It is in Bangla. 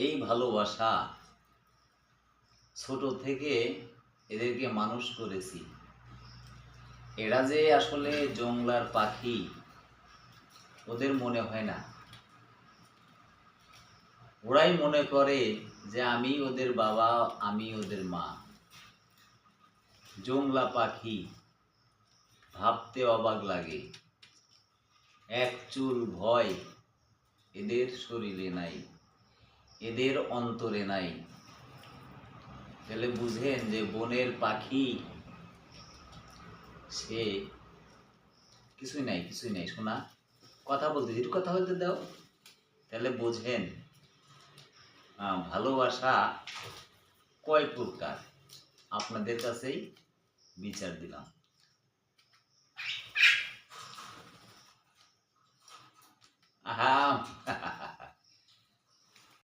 এই ভালোবাসা ছোট থেকে এদেরকে মানুষ করেছি। এরা যে আসলে জংলার পাখি ওদের মনে হয় না। ওরাই মনে করে যে আমি ওদের বাবা, আমি ওদের মা। জংলা পাখি, ভাবতে অবাক লাগে। এক চুল ভয় এদের শরীরে নাই, এদের অন্তরে নাই। তাহলে বুঝেন যে বনের পাখি সে কিছুই নাই, কিছুই নাই। শোনা কথা বলতে, একটু কথা বলতে দাও। তাহলে বোঝেন ভালোবাসা কয় প্রকার। আপনাদের কাছেই বিচার দিলাম। আহা